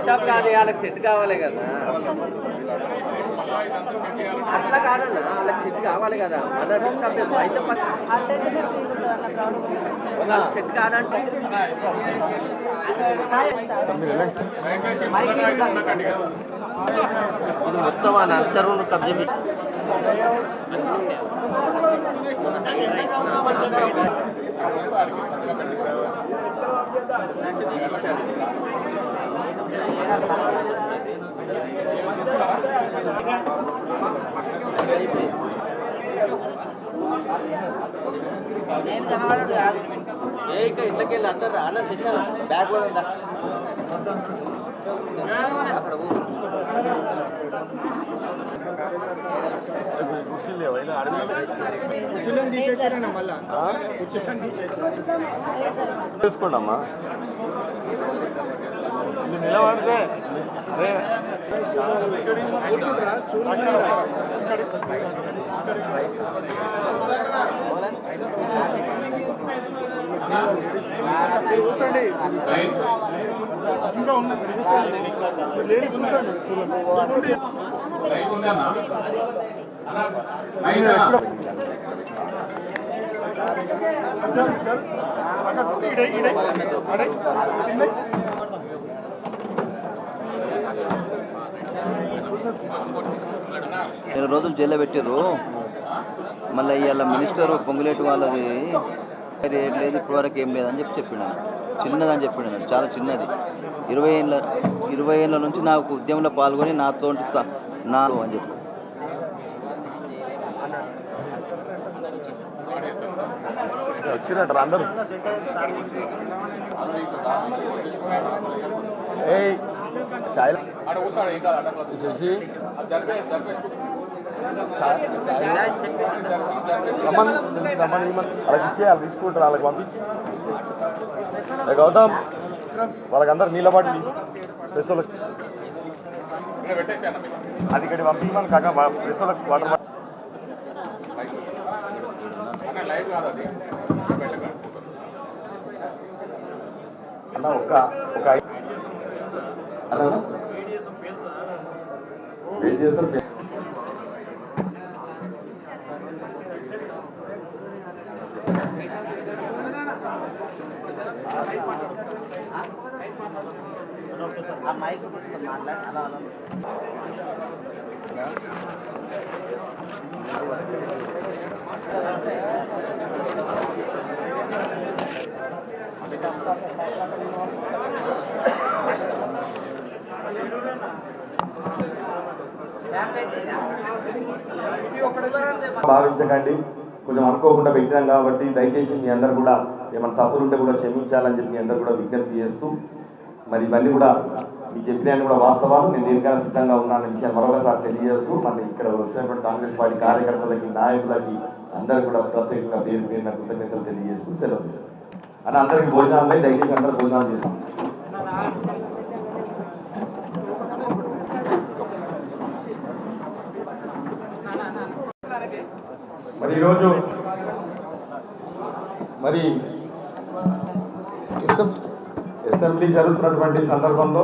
Stop కాదు, వాళ్ళకి set కావాలి కదా. అట్లా కాదన్న, వాళ్ళకి సెట్ కావాలి కదా. మన డిస్టర్బ్ అయితే సెట్ కాదంటే ఇది మొత్తం ఆ నచ్చరు కబ్జా ఇట్లకి వెళ్ళి అందరు అన్న సెషన్ బ్యాగ్ కూడా ఉందా అక్కడ తీసుకోండమ్మా నిలబడితే కూర్చోండి ఇంకా ఉన్నది లేడీస్ కూర్చోండి నెల రోజులు జైల్లో పెట్టారు. మళ్ళీ ఇవాళ మినిస్టర్ పొంగులేటి వాళ్ళది రేట్ లేదు, ఇప్పటివరకు ఏం లేదని చెప్పినాను. చిన్నదని చెప్పినాను, చాలా చిన్నది. 20 ఏళ్ళ నుంచి నాకు ఉద్యమంలో పాల్గొని నాతో నా అని చెప్పి వచ్చినట్టు అందరూ శశి వాళ్ళకి ఇచ్చే వాళ్ళు తీసుకుంటారు, వాళ్ళకి పంపి గౌతమ్ వాళ్ళకందరూ నీళ్ళ బాటిల్ ప్రెస్ వాళ్ళకి అది ఇక్కడ పంపించమని కాక ప్రెస్ వాళ్ళకి వాటర్ బాటిల్ అన్న ఒక వెయిట్ చేస్తారు. భావించకండి, కొంచెం అనుకోకుండా పెట్టినాం కాబట్టి దయచేసి మీ అందరు కూడా ఏమైనా తప్పులు ఉంటే కూడా క్షమించాలని చెప్పి మీ అందరు కూడా విజ్ఞప్తి చేస్తూ, మరి ఇవన్నీ కూడా మీకు చెప్పినాన్ని కూడా వాస్తవాలు, నేను దీనికైనా సిద్ధంగా ఉన్నాను విషయాన్ని మరొకసారి తెలియజేస్తూ, మరి ఇక్కడ వచ్చినటువంటి కాంగ్రెస్ పార్టీ కార్యకర్తలకి నాయకులకి అందరూ కూడా ప్రత్యేకంగా పేరు పేరున కృతజ్ఞతలు తెలియజేస్తూ సెలవు సార్ అని అందరికీ భోజనాలు దయచేసి అందరూ భోజనాలు చేస్తాం. మరి ఈరోజు మరి అసెంబ్లీ జరుగుతున్నటువంటి సందర్భంలో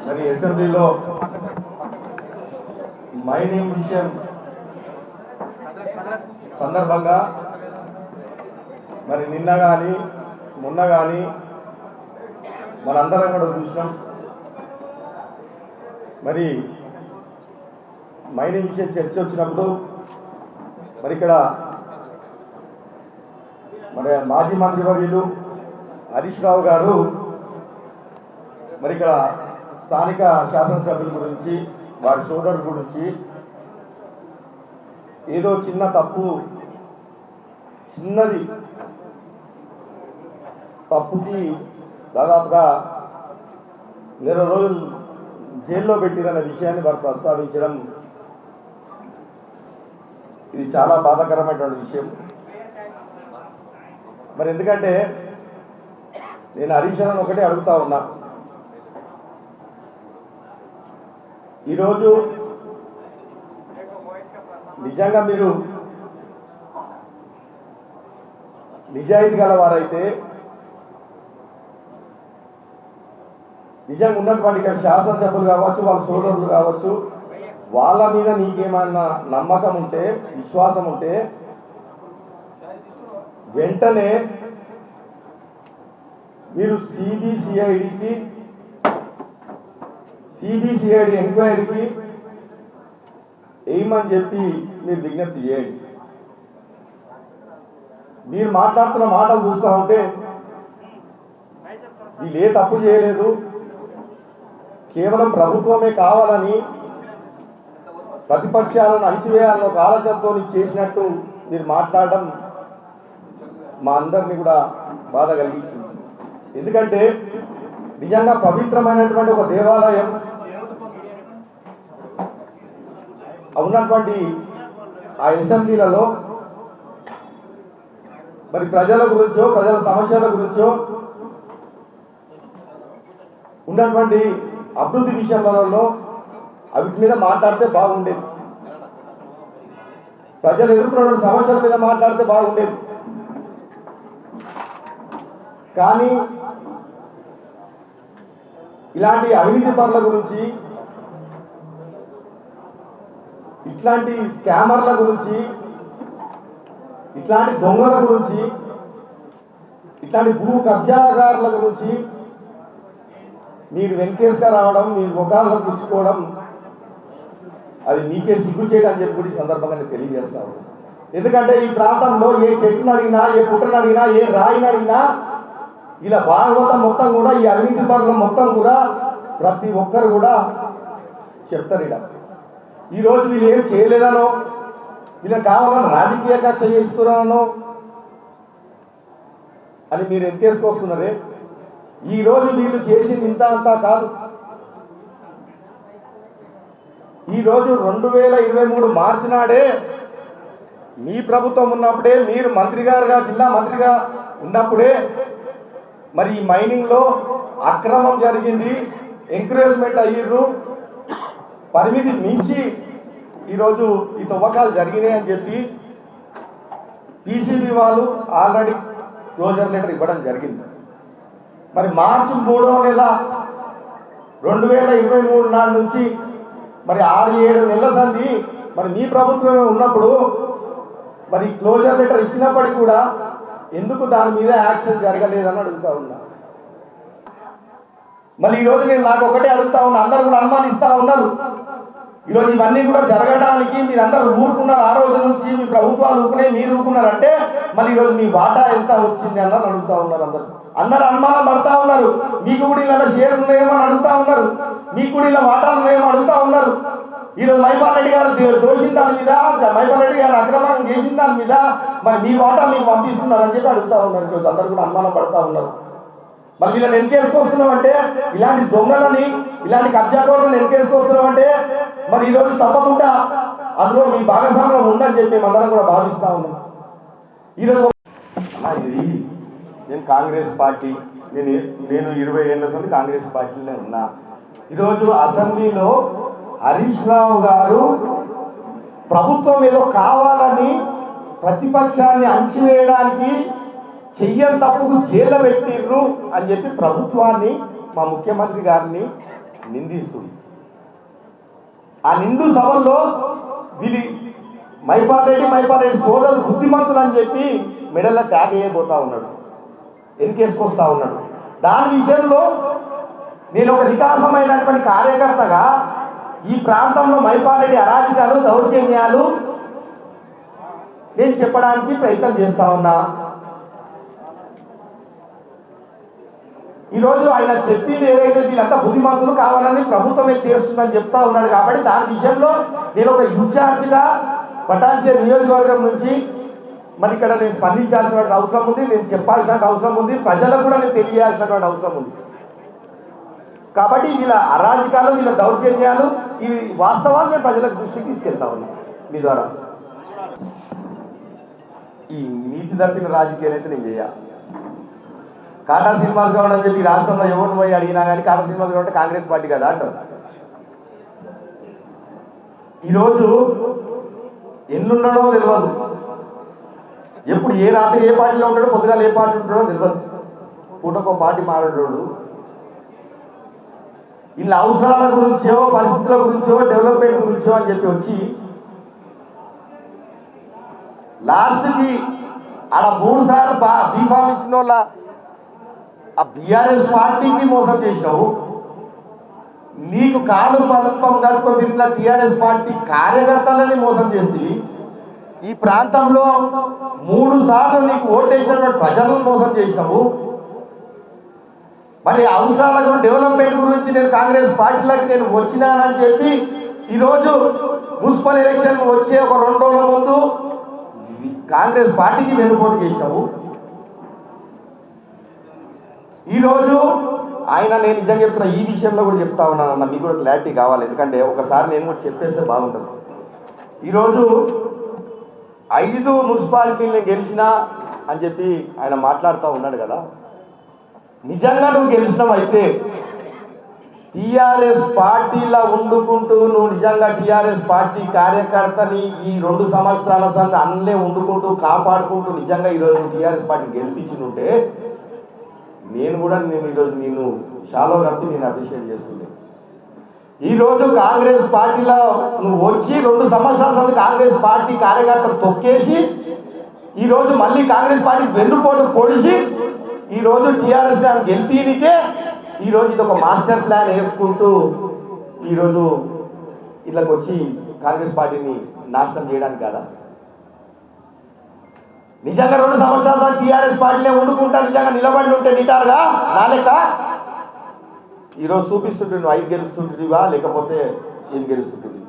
మరి అసెంబ్లీలో మైనింగ్ విషయం సందర్భంగా మరి నిన్న కానీ మొన్న కానీ మనందరం కూడా చూసినాం. మరి మైనింగ్ విషయం చర్చ వచ్చినప్పుడు మరి ఇక్కడ మరి మాజీ మంత్రివర్యులు హరీష్ రావు గారు మరి ఇక్కడ స్థానిక శాసనసభ్యుల గురించి, వారి సోదరుల గురించి ఏదో చిన్న తప్పు, చిన్నది తప్పుకి దాదాపుగా 20 రోజులు జైల్లో పెట్టిరన్న విషయాన్ని వారు ప్రస్తావించడం ఇది చాలా బాధాకరమైనటువంటి విషయం. మరి ఎందుకంటే నేను హరీష్ అన్నను ఒకటే అడుగుతా ఉన్నా, ఈరోజు నిజంగా మీరు నిజాయితీ గలవారైతే, నిజంగా ఉన్నటువంటి ఇక్కడ శాసనసభ్యులు కావచ్చు, వాళ్ళ సోదరులు కావచ్చు, వాళ్ళ మీద నీకేమన్నా నమ్మకం ఉంటే, విశ్వాసం ఉంటే వెంటనే మీరు సిబిసిఐడి ఎంక్వైరీకి వేయమని చెప్పి మీరు విజ్ఞప్తి చేయండి. మీరు మాట్లాడుతున్న మాటలు చూస్తూ ఉంటే వీళ్ళు ఏ తప్పు చేయలేదు, కేవలం ప్రభుత్వమే కావాలని ప్రతిపక్షాలను అణచివేయాలని ఒక ఆలోచనతో చేసినట్టు మీరు మాట్లాడడం మా అందరినీ కూడా బాధ కలిగించింది. ఎందుకంటే నిజంగా పవిత్రమైనటువంటి ఒక దేవాలయం ఉన్నటువంటి ఆ అసెంబ్లీలలో మరి ప్రజల గురించో, ప్రజల సమస్యల గురించో, ఉన్నటువంటి అభివృద్ధి విషయాలలో అవిటి మీద మాట్లాడితే బాగుండేది, ప్రజలు ఎదుర్కొన్న సమస్యల మీద మాట్లాడితే బాగుండేది. కానీ ఇలాంటి అవినీతి పనుల గురించి, ఇట్లాంటి స్కామర్ల గురించి, ఇట్లాంటి దొంగల గురించి, ఇట్లాంటి భూ కబ్జాగారుల గురించి మీరు వెంకేసుగా రావడం, మీరు ముఖాలను పుచ్చుకోవడం అది మీకే సిగ్గు చేయడం అని చెప్పి కూడా ఈ సందర్భంగా నేను తెలియజేస్తాను. ఎందుకంటే ఈ ప్రాంతంలో ఏ చెట్టును అడిగినా, ఏ పుట్టను అడిగినా, ఏ రాయిని అడిగినా ఇలా భాగవతం మొత్తం కూడా, ఈ అవినీతి పనులు మొత్తం కూడా ప్రతి ఒక్కరు కూడా చెప్తారు. ఇలా ఈరోజు వీళ్ళు ఏం చేయలేదనో, వీళ్ళకి కావాలని రాజకీయ కక్ష చేస్తున్నానో అని మీరు ఎంతేసుకొస్తున్నారే. ఈరోజు వీళ్ళు చేసింది ఇంత అంతా కాదు. ఈరోజు 2023 మార్చి నాడే మీ ప్రభుత్వం ఉన్నప్పుడే, మీరు మంత్రి గారుగా, జిల్లా మంత్రిగా ఉన్నప్పుడే మరి ఈ మైనింగ్లో అక్రమం జరిగింది, ఎంకరేజ్మెంట్ అయ్యిర్రు, పరిమితి మించి ఈరోజు ఈ తవ్వకాలు జరిగినాయి అని చెప్పి పీసీబీ వాళ్ళు ఆల్రెడీ క్లోజర్ లెటర్ ఇవ్వడం జరిగింది. మరి మార్చి 3వ నెల 2023 నాటి నుంచి మరి 6-7 నెలల సంధి మరి మీ ప్రభుత్వమే ఉన్నప్పుడు మరి క్లోజర్ లెటర్ ఇచ్చినప్పటికీ కూడా ఎందుకు దాని మీద యాక్షన్ జరగలేదని అడుగుతా ఉన్నా. మళ్ళీ ఈరోజు నేను నాకు ఒకటే అడుగుతా ఉన్నా, అందరూ కూడా అనుమానిస్తూ ఉన్నారు. ఈరోజు ఇవన్నీ కూడా జరగడానికి మీరందరూ ఊరుకున్నారు. ఆ రోజు నుంచి మీ ప్రభుత్వాలు ఊరుకునే, మీరు ఊరుకున్నారంటే మళ్ళీ ఈరోజు మీ వాటా ఎంత వచ్చింది అన్నది అడుగుతా ఉన్నారు. అందరూ అనుమానం పడతా ఉన్నారు. మీకు కూడా ఇలా షేర్లు ఉన్నాయేమో అని అడుగుతా ఉన్నారు, మీకు కూడా ఇలా వాటాలు ఉన్నాయేమో అడుగుతా ఉన్నారు. ఈరోజు మైపాల్ రెడ్డి గారు దోషిన దాని మీద, మైపాల్ రెడ్డి గారు అక్రమంగా చేసిన దాని మీద మరి మీ వాటా మీకు పంపిస్తున్నారు అని చెప్పి అడుగుతా ఉన్నారు. ఈరోజు అందరూ కూడా అనుమానం పడతా ఉన్నారు. మరి వీళ్ళని ఎన్కేసుకొస్తున్నాం అంటే, ఇలాంటి దొంగలని, ఇలాంటి కబ్జాకోరులను ఎన్కేసుకొస్తున్నాం అంటే మరి ఈరోజు తప్పకుండా అందులో మీ భాగస్వామ్యం ఉందని చెప్పి మేమందరం కూడా భావిస్తా ఉన్నాం. ఈరోజు ఇది నేను కాంగ్రెస్ పార్టీ, నేను 20 ఏళ్ళ నుండి కాంగ్రెస్ పార్టీలో ఉన్నా. ఈరోజు అసెంబ్లీలో హరీష్ రావు గారు ప్రభుత్వం ఏదో కావాలని ప్రతిపక్షాన్ని అణచివేయడానికి చెయ్యని తప్పుకు జైలు పెట్టిర్రు అని చెప్పి ప్రభుత్వాన్ని, మా ముఖ్యమంత్రి గారిని నిందిస్తుంది. ఆ నిండు సభల్లో వీళ్ళు మైపాల్ రెడ్డి సోదరులు బుద్ధిమంతులు అని చెప్పి మెడల్లో ట్యాగ్ చేయబోతా ఉన్నాడు, ఎన్కేసుకొస్తా ఉన్నాడు. దాని విషయంలో నేను ఒక వికాసమైనటువంటి కార్యకర్తగా ఈ ప్రాంతంలో మైపాల్ రెడ్డి అరాచకాలు, దౌర్జన్యాలు నేను చెప్పడానికి ప్రయత్నం చేస్తా ఉన్నా. ఈరోజు ఆయన చెప్పింది ఏదైతే వీళ్ళంతా బుద్ధిమంతులు కావాలని ప్రభుత్వమే చేస్తుందని చెప్తా ఉన్నాడు. కాబట్టి దాని విషయంలో నేను ఒక ఇన్ఛార్జిగా పటాన్చేరు నియోజకవర్గం నుంచి మరి ఇక్కడ నేను స్పందించాల్సినటువంటి అవసరం ఉంది, నేను చెప్పాల్సినటువంటి అవసరం ఉంది, ప్రజలకు కూడా నేను తెలియాల్సినటువంటి అవసరం ఉంది. కాబట్టి వీళ్ళ అరాజకాలు, వీళ్ళ దౌర్జన్యాలు, ఈ వాస్తవాలు నేను ప్రజలకు దృష్టికి తీసుకెళ్తా ఉన్నాను మీ ద్వారా. ఈ నీతి తప్పిన రాజకీయాలు అయితే నేను చేయాలి. కాటా శ్రీనివాస్ గౌడ్ అని చెప్పి రాష్ట్రంలో ఎవరిని పోయి అడిగినా కానీ కాటా శ్రీనివాస్ గౌడ్ అంటే కాంగ్రెస్ పార్టీ కదా అంటారు. ఈరోజు ఎన్నున్నాడో తెలియదు, ఎప్పుడు ఏ రాత్రి ఏ పార్టీలో ఉంటాడో, పొద్దుగాల ఏ పార్టీ ఉంటాడో తెలియదు, పూటకో పార్టీ మారేటోడు. వీళ్ళ అవసరాల గురించో, పరిస్థితుల గురించో, డెవలప్మెంట్ గురించో అని చెప్పి వచ్చి లాస్ట్కి ఆడ 3 సార్లు బీఫామ్ ఇచ్చిన వాళ్ళ ఆ బీఆర్ఎస్ పార్టీకి మోసం చేసినావు. నీకు కాలు పదపం కట్టుకొని తిరిగిన టీఆర్ఎస్ పార్టీ కార్యకర్తలని మోసం చేసి ఈ ప్రాంతంలో 3 సార్లు నీకు ఓటేసినటువంటి ప్రజలను మోసం చేసినావు. మరి అవసరాలకు డెవలప్మెంట్ గురించి నేను కాంగ్రెస్ పార్టీలకు నేను వచ్చినానని చెప్పి ఈరోజు మున్సిపల్ ఎలక్షన్ వచ్చే ఒక 2 రోజుల ముందు కాంగ్రెస్ పార్టీకి వెన్నుపోటు చేసినావు. ఈరోజు ఆయన నేను నిజంగా చెప్తున్నా, ఈ విషయంలో కూడా చెప్తా ఉన్నానన్న, మీకు కూడా క్లారిటీ కావాలి. ఎందుకంటే ఒకసారి నేను కూడా చెప్పేస్తే బాగుంటుంది. ఈరోజు 5 మున్సిపాలిటీలు గెలిచినా అని చెప్పి ఆయన మాట్లాడుతూ ఉన్నాడు కదా. నిజంగా నువ్వు గెలిచినవైతే టీఆర్ఎస్ పార్టీలా ఉండుకుంటూ నువ్వు నిజంగా టీఆర్ఎస్ పార్టీ కార్యకర్తని ఈ 2 సంవత్సరాల సంది అన్నే ఉండుకుంటూ కాపాడుకుంటూ నిజంగా ఈరోజు టీఆర్ఎస్ పార్టీని గెలిపించుంటే నేను కూడా ఈరోజు నేను చాలా కప్పి నేను అప్రిషియేట్ చేస్తుండే. ఈరోజు కాంగ్రెస్ పార్టీలో నువ్వు వచ్చి 2 సంవత్సరాల సంది కాంగ్రెస్ పార్టీ కార్యకర్తలు తొక్కేసి ఈరోజు మళ్ళీ కాంగ్రెస్ పార్టీ వెన్నుపోటు పొడిచి ఈరోజు టీఆర్ఎస్ గెలిపినికే ఈరోజు ఇది ఒక మాస్టర్ ప్లాన్ వేసుకుంటూ ఈరోజు ఇళ్ళకి వచ్చి కాంగ్రెస్ పార్టీని నాశనం చేయడానికి కాదా? నిజంగా 2 సంవత్సరాల టీఆర్ఎస్ పార్టీనే వండుకుంటా నిజంగా నిలబడి ఉంటే నిటారుగా నా లెక్క ఈరోజు చూపిస్తుంటే నువ్వు 5 గెలుస్తుంటువా లేకపోతే ఏం గెలుస్తుంటుంది?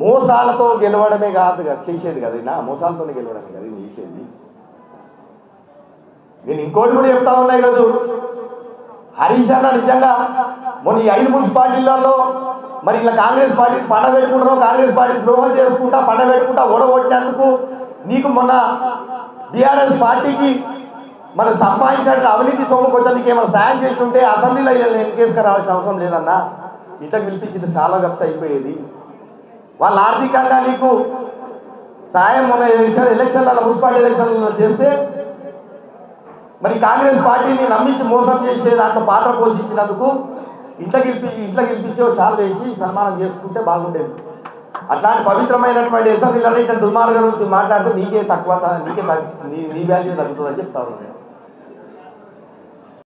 మోసాలతో గెలవడమే కాదు కదా చేసేది కదా, నా మోసాలతోనే గెలవడమే కదా నేను చేసేది. నేను ఇంకోటి కూడా చెప్తా ఉన్నా, ఈరోజు హరీష్ అన్న నిజంగా మొన్న ఈ 5 మున్సిపాలిటీలలో మరి ఇలా కాంగ్రెస్ పార్టీని పండ పెట్టుకుంటున్నావు, కాంగ్రెస్ పార్టీ ద్రోహం చేసుకుంటా పండ పెట్టుకుంటా ఓడగొట్టినందుకు నీకు మొన్న బీఆర్ఎస్ పార్టీకి మన సంపాదించినట్టు అవినీతి సొమ్ము కొంచెం నీకు ఏమైనా సాయం చేస్తుంటే అసెంబ్లీలో ఎన్కేసుకు రావాల్సిన అవసరం లేదన్నా, ఇంతకు పిలిపించింది చాలా గప్త అయిపోయేది. వాళ్ళు ఆర్థికంగా నీకు సాయం మొన్న ఎలక్షన్లలో మున్సిపాలిటీ ఎలక్షన్లలో చేస్తే మరి కాంగ్రెస్ పార్టీని నమ్మించి మోసం చేసే దాంట్లో పాత్ర పోషించినందుకు ఇంట్లో గెలిపించి చాలా వేసి సన్మానం చేసుకుంటే బాగుండేది. అట్లాంటి పవిత్రమైనటువంటి అసెంబ్లీలలో ఇట్లా దుర్మార్గం గురించి మాట్లాడితే నీకే తక్కువ, నీ వాల్యూ తగ్గుతుందని చెప్తా ఉన్నాను.